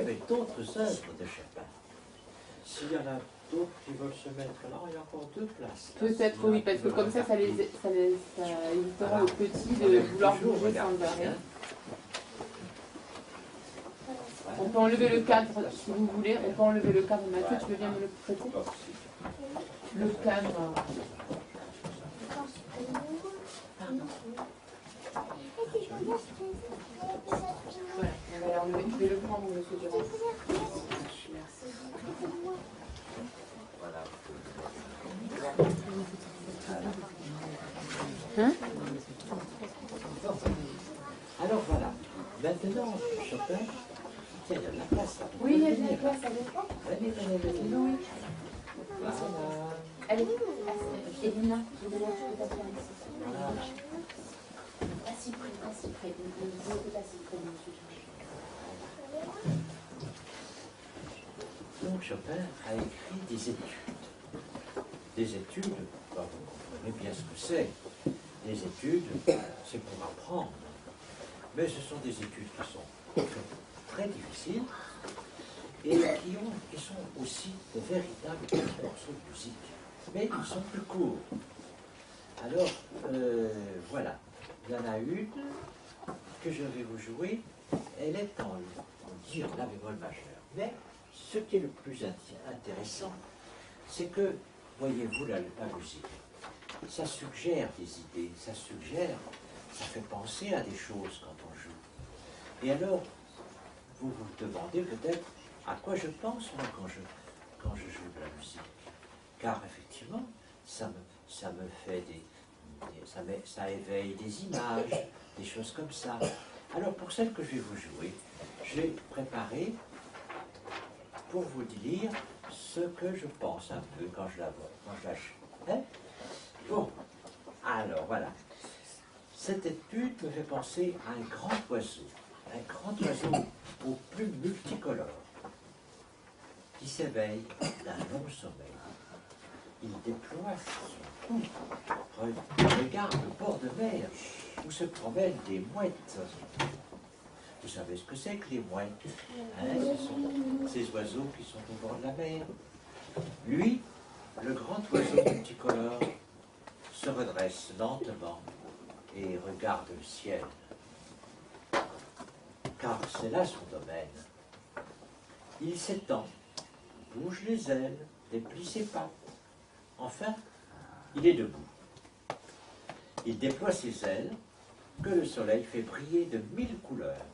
avait d'autres œuvres de Chopin. S'il y en a d'autres qui veulent se mettre là, il y a encore 2 places. Peut-être oui, parce que comme ça évitera aux petits de vouloir bouger sans arrêt. On peut enlever le cadre si vous voulez. On peut enlever le cadre. Mathieu, tu veux bien me le prêter? Le cadre. Voilà, on va l'enlever. Je vais le prendre, monsieur Durand. Merci. Voilà. Hein? Alors voilà. Maintenant, Chopin. Tiens, il y a de la place là. Oui, il y a de la place avec toi. Venez. Oui. Voilà. Allez, Elina, je vais tu peux t'asseoir ici. Voilà. Assis près. Je peux t'assis près, monsieur. Donc Chopin a écrit des études. Des études, bah, vous comprenez bien ce que c'est. Des études, c'est pour apprendre. Mais ce sont des études qui sont très difficiles et qui sont aussi de véritables petits morceaux de musique. Mais ils sont plus courts. Alors, voilà. Il y en a une que je vais vous jouer. Elle est en la bémol majeur. Mais ce qui est le plus intéressant, c'est que, voyez-vous, la musique, ça suggère des idées, ça fait penser à des choses quand on joue. Et alors, vous vous demandez peut-être à quoi je pense moi quand je joue de la musique. Car effectivement, ça me fait ça éveille des images, des choses comme ça. Alors pour celle que je vais vous jouer, j'ai préparé pour vous dire ce que je pense un peu quand je la vois, quand je la joue. Hein? Bon, alors voilà. Cette étude me fait penser à un grand oiseau aux plumes multicolores, qui s'éveille d'un long sommeil. Il déploie son cou, regarde le bord de mer où se promènent des mouettes. Vous savez ce que c'est que les mouettes, hein? Ce sont ces oiseaux qui sont au bord de la mer. Lui, le grand oiseau multicolore, se redresse lentement et regarde le ciel. Car c'est là son domaine. Il s'étend, bouge les ailes, déplie ses pattes. Enfin, il est debout. Il déploie ses ailes, que le soleil fait briller de 1000 couleurs.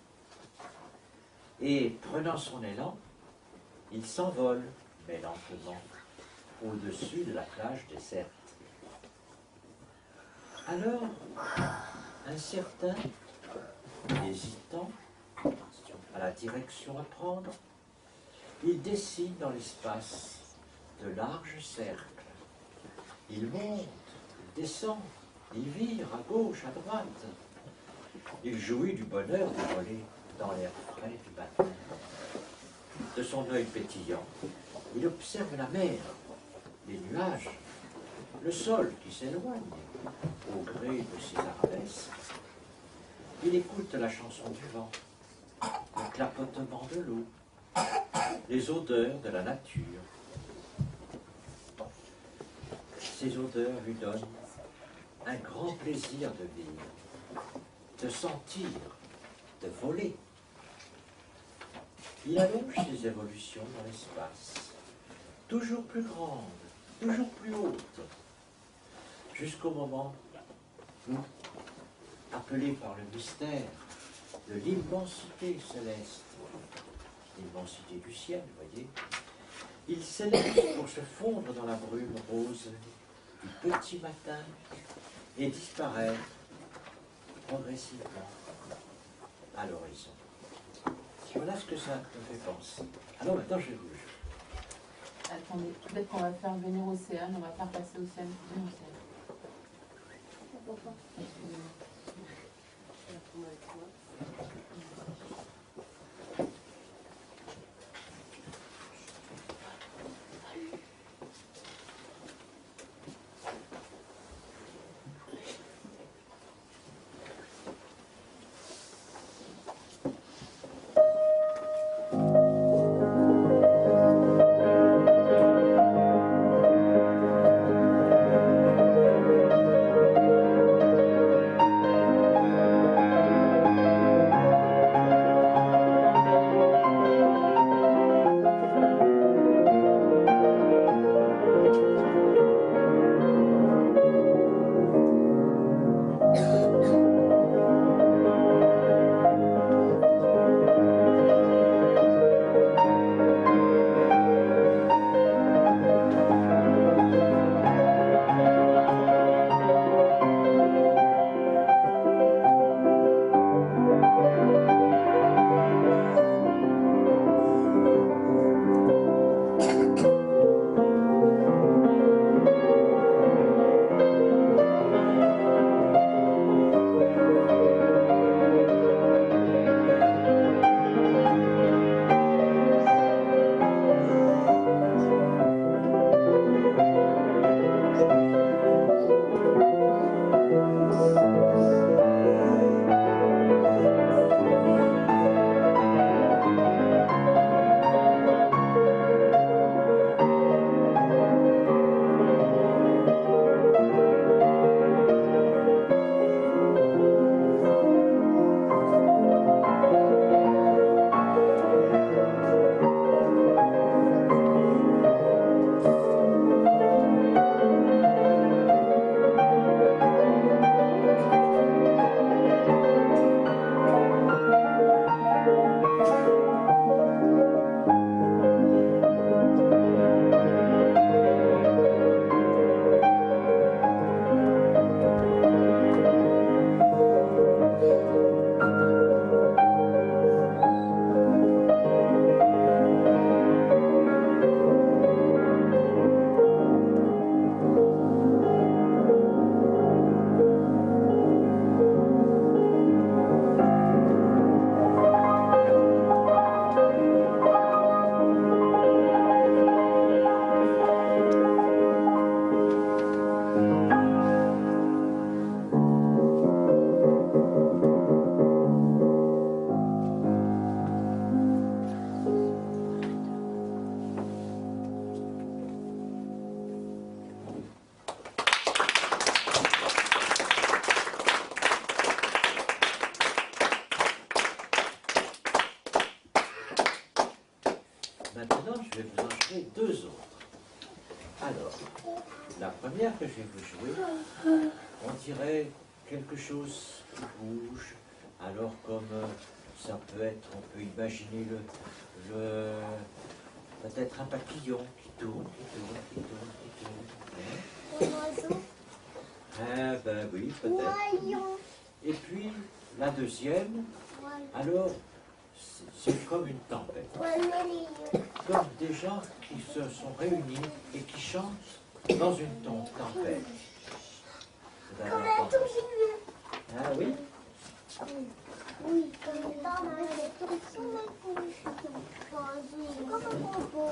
Et prenant son élan, il s'envole, mais lentement, au-dessus de la plage déserte. Alors, incertain, hésitant à la direction à prendre, il dessine dans l'espace de larges cercles. Il monte, il descend, il vire à gauche, à droite. Il jouit du bonheur de voler dans l'air frais du matin. De son œil pétillant, il observe la mer, les nuages, le sol qui s'éloigne au gré de ses arabesques. Il écoute la chanson du vent, le clapotement de l'eau, les odeurs de la nature. Ces odeurs lui donnent un grand plaisir de vivre, de sentir, de voler. Il allonge ses évolutions dans l'espace, toujours plus grandes, toujours plus hautes, jusqu'au moment où, appelé par le mystère de l'immensité céleste, l'immensité du ciel, vous voyez, il s'élève pour se fondre dans la brume rose du petit matin et disparaître progressivement à l'horizon. Voilà ce que ça me fait penser. Alors maintenant, je vais vous jouer. Attendez, peut-être qu'on va faire venir Océane, on va faire passer Océane. Viens, Océane. Excusez-moi. Alors, la première que je vais vous jouer, on dirait quelque chose qui bouge. Alors comme ça peut être, on peut imaginer peut-être un papillon qui tourne, qui tourne. Un oiseau. Ah ben oui, peut-être. Voyons. Et puis la deuxième, alors c'est comme une tempête. Comme des gens qui se sont réunis et qui chantent dans une tempête. Vous avez Comme un entendu ça? tourbillon. Ah oui? Oui, comme un propos.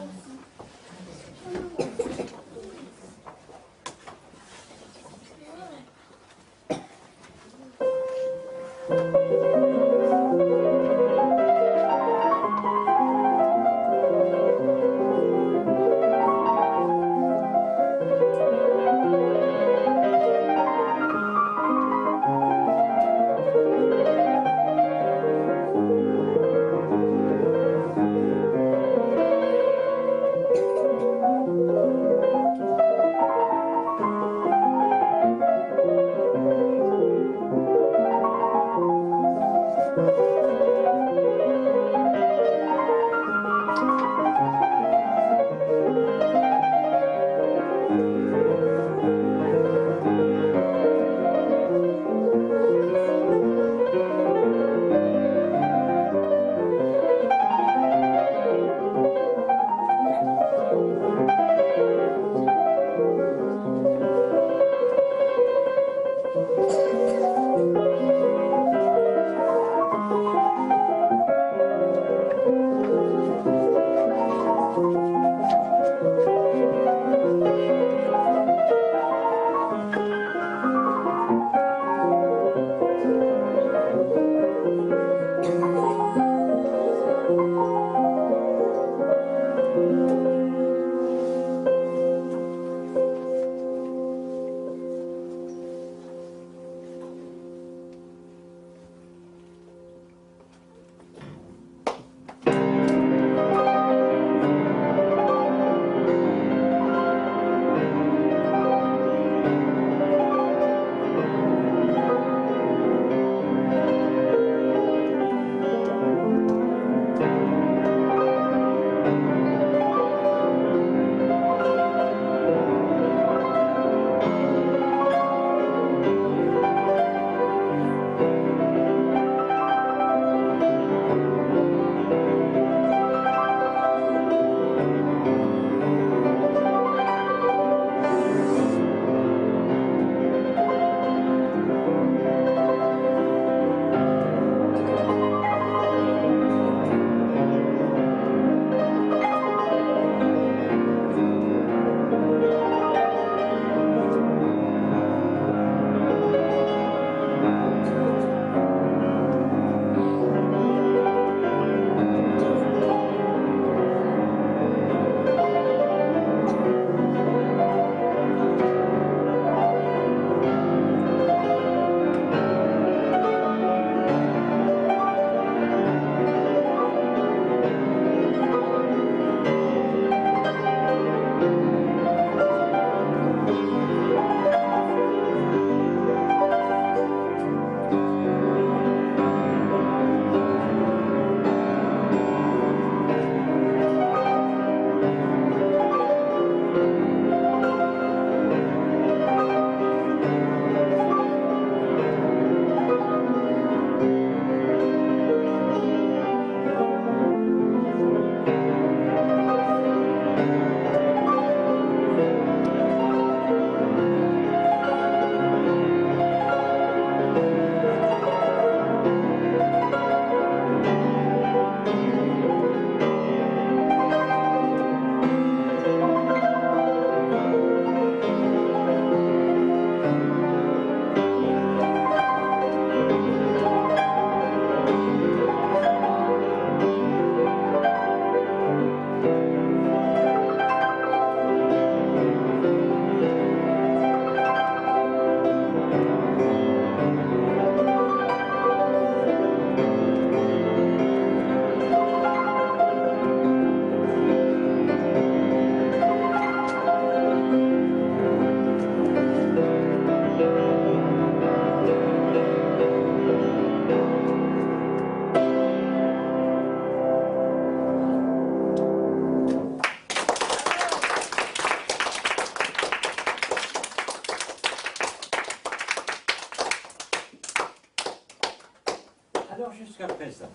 jusqu'à présent,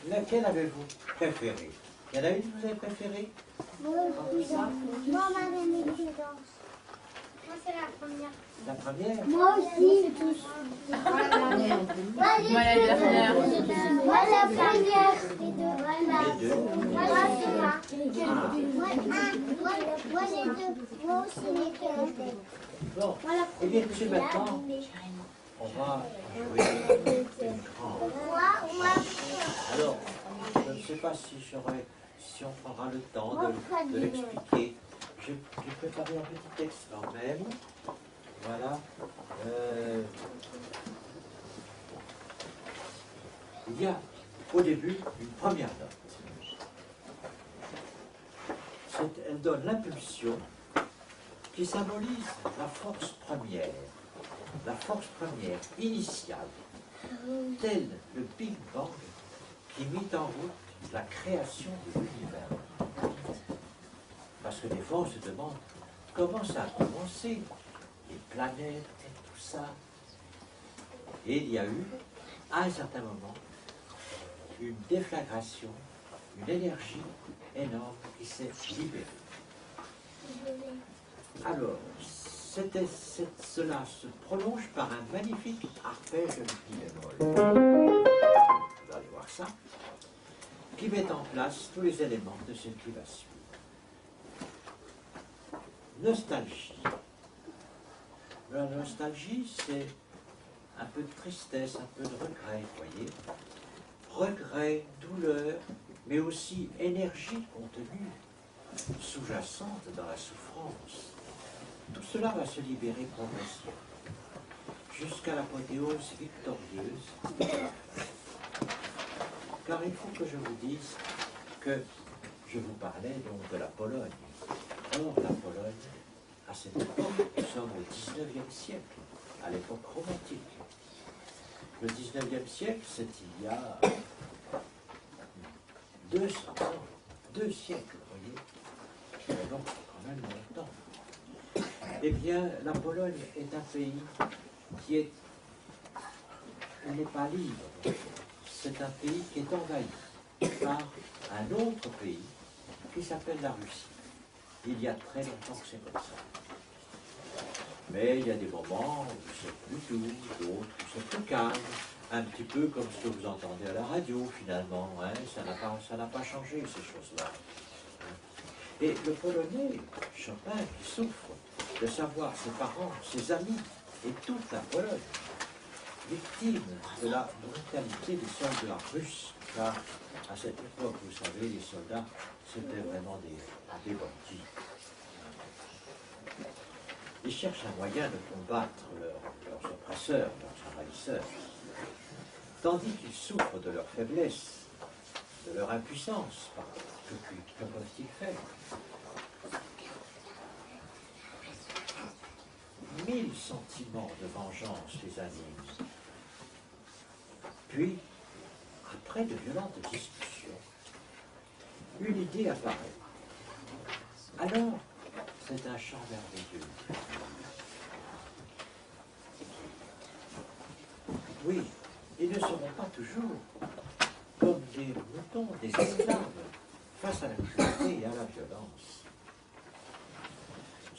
laquelle avez-vous préférée? Il y en a une que vous avez préférée? Moi, ma mamie qui danse. Moi, c'est la première. La première? Moi aussi. Moi, la dernière. Moi, la première. Les deux. Les deux. Moi, c'est moi, les deux. Moi aussi, les deux. Bon, eh bien, écoutez, maintenant, on va jouer une grande. Alors, je ne sais pas si on prendra le temps de l'expliquer. J'ai préparé un petit texte quand même. Voilà. Il y a au début une première note. Elle donne l'impulsion qui symbolise la force première initiale, tel le Big Bang qui mit en route la création de l'univers. Parce que des fois on se demande comment ça a commencé, les planètes et tout ça. Et il y a eu, à un certain moment, une déflagration, une énergie énorme qui s'est libérée. Alors, cela se prolonge par un magnifique arpège de mi bémol. Vous allez voir ça, qui met en place tous les éléments de ce qui va suivre. Nostalgie. La nostalgie, c'est un peu de tristesse, un peu de regret, vous voyez. Regret, douleur, mais aussi énergie contenue, sous-jacente dans la souffrance. Tout cela va se libérer progressivement, jusqu'à l'apothéose victorieuse. Car il faut que je vous dise que je vous parlais donc de la Pologne. Or, la Pologne, à cette époque, nous sommes au XIXe siècle, à l'époque romantique. Le XIXe siècle, c'est il y a 200 ans, 2 siècles, vous voyez. Donc, quand même longtemps. Eh bien, la Pologne est un pays qui n'est pas libre. C'est un pays qui est envahi par un autre pays qui s'appelle la Russie. Il y a très longtemps que c'est comme ça. Mais il y a des moments où c'est plus doux, d'autres où c'est plus calme, un petit peu comme ce que vous entendez à la radio finalement. Hein, ça n'a pas changé ces choses-là. Et le Polonais, Chopin, qui souffre de savoir ses parents, ses amis et toute la Pologne victime de la brutalité des soldats russes, car à cette époque, vous savez, les soldats, c'était vraiment des bandits. Ils cherchent un moyen de combattre leurs oppresseurs, leurs envahisseurs, tandis qu'ils souffrent de leur faiblesse, de leur impuissance. Que peuvent-ils faire? 1000 sentiments de vengeance les animent. Puis, après de violentes discussions, une idée apparaît. Alors, c'est un chant merveilleux. Oui, ils ne seront pas toujours comme des moutons, des esclaves, face à la cruauté et à la violence.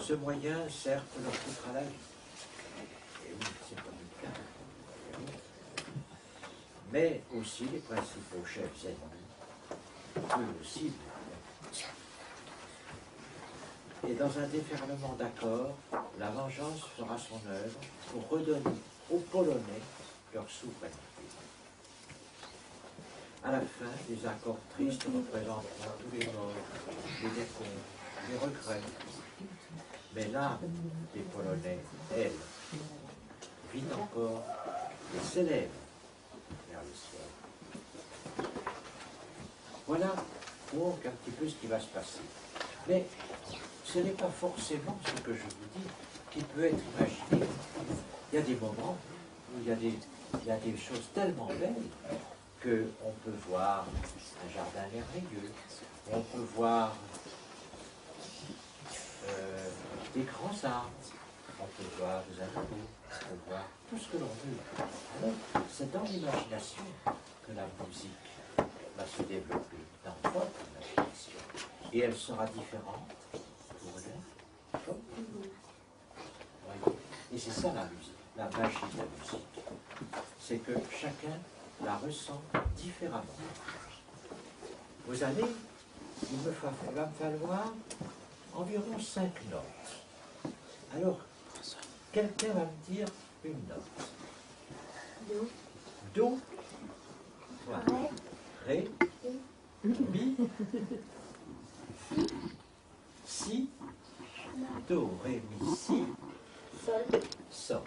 Ce moyen, certes, leur coûtera la vie. Et oui, c'est pas le cas. Mais aussi les principaux chefs ennemis, eux aussi. Et dans un déferlement d'accords, la vengeance fera son œuvre pour redonner aux Polonais leur souveraineté. À la fin, les accords tristes représenteront tous les morts, les décombres, les regrets. Mais l'âme des Polonais, elle, vit encore et s'élève vers le ciel. Voilà donc un petit peu ce qui va se passer. Mais ce n'est pas forcément ce que je vous dis qui peut être imaginé. Il y a des moments où il y a des choses tellement belles qu'on peut voir un jardin merveilleux, on peut voir des grands arbres, On peut voir des animaux, on peut voir tout ce que l'on veut. Alors, c'est dans l'imagination que la musique va se développer, dans votre imagination. Et elle sera différente pour l'un comme pour l'autre. Voyez. Et c'est ça la musique, la magie de la musique. C'est que chacun la ressent différemment. Vous allez, va me falloir environ 5 notes. Alors, quelqu'un va me dire une note. Do. Do. Voilà. Ré. Mi. Si. Do, ré, mi, si. Sol. Sol.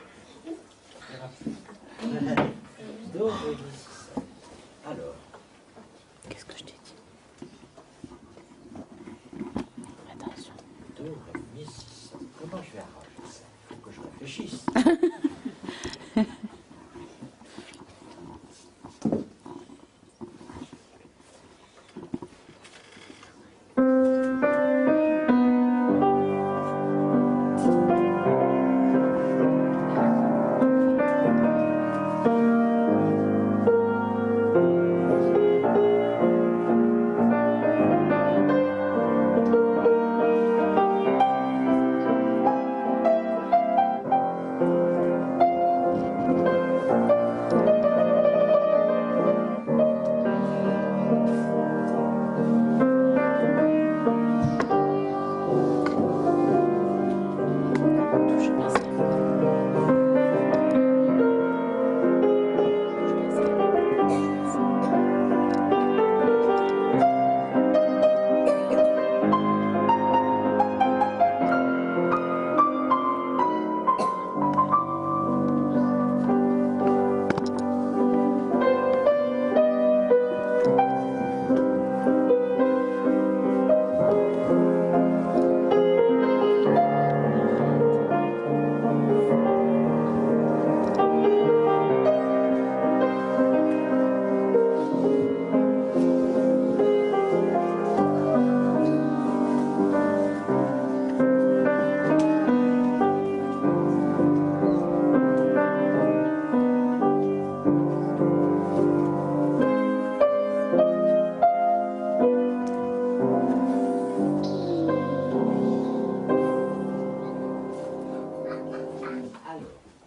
Très rapide. Do, ré, mi, si, sol. Alors. Qu'est-ce que je t'ai dit? Attention. Do, ré, mi, si, sol. Comment je vais arranger ça? Il faut que je réfléchisse.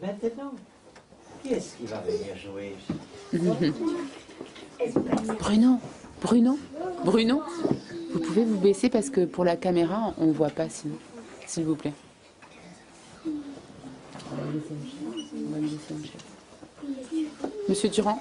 Maintenant, qui est-ce qui va venir jouer? Bruno, vous pouvez vous baisser parce que pour la caméra, on ne voit pas sinon, s'il vous plaît. On va lui laisser une chaise. Monsieur Durand.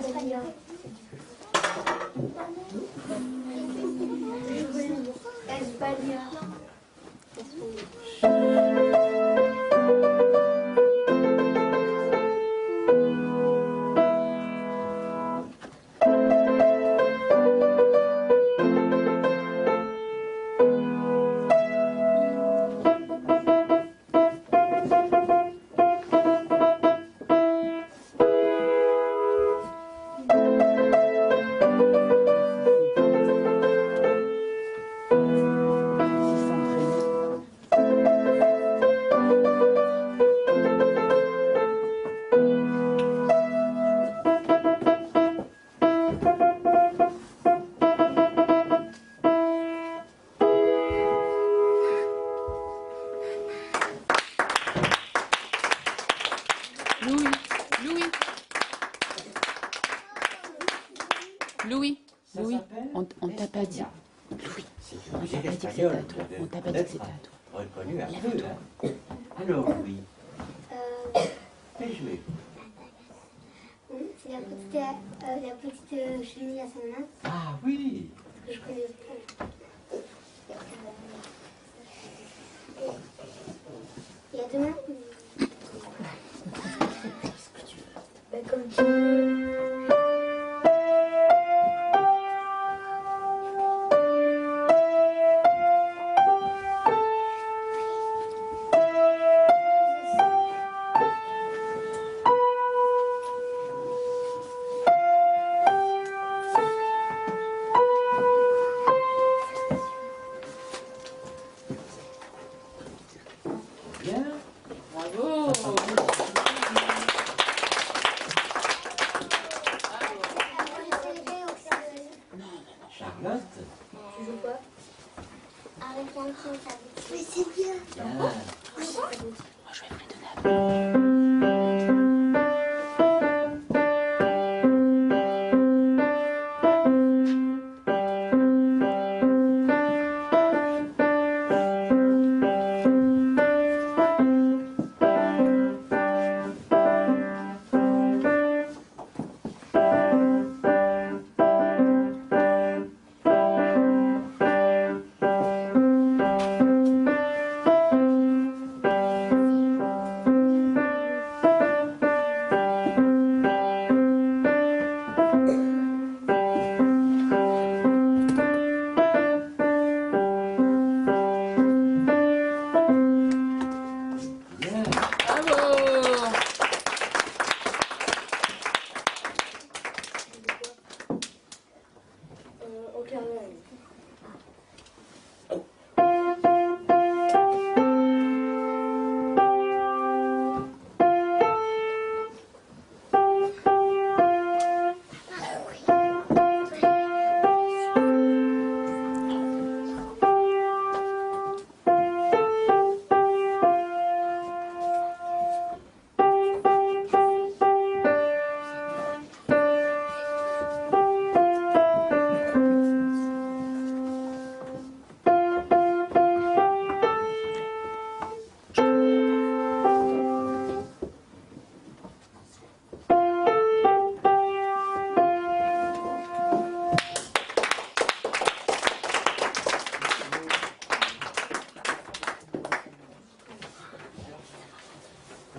Louis, on t'a pas dit. Louis, on t'a pas dit que c'était à toi. On t'a pas dit que c'était à toi. Reconnu un peu, hein. Alors, oui. Fais jouer. C'est la petite cheminée à sa main. Ah oui. Je connais pas. Il y a deux mains. Ben, comme tu veux. Bravo.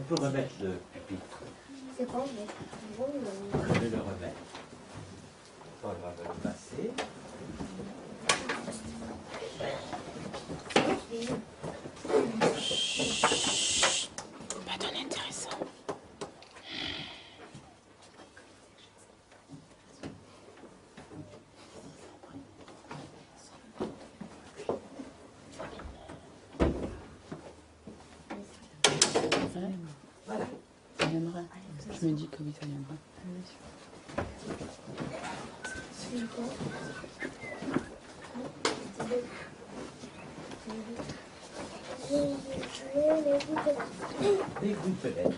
peut remettre le pupitre. C'est quoi, Je vais le remettre. Paul va me le passer. Pas d'un intéressant. Voilà. Ça viendra. Je me dis que oui, ça viendra. Les gouttelettes.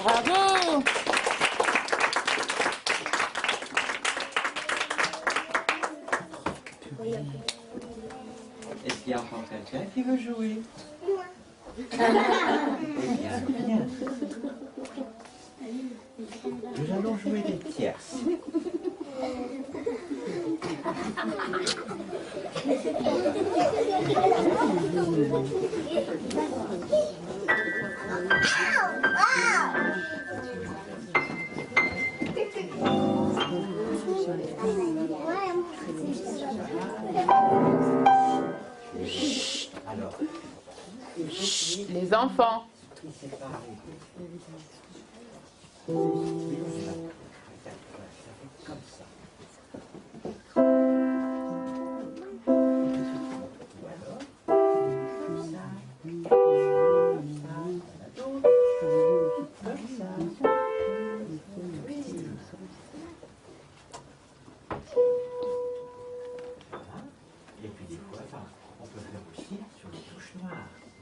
Bravo! Est-ce qu'il y a encore quelqu'un qui veut jouer? Moi. Eh bien, bien. Nous allons jouer des tierces. Alors, Les enfants. Comme ça. Et puis des fois, on peut faire aussi sur les touches noires.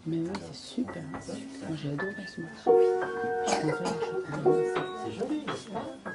Mais oui, c'est super. Moi, j'ai adoré ce morceau. Je comprends. C'est joli, n'est-ce pas?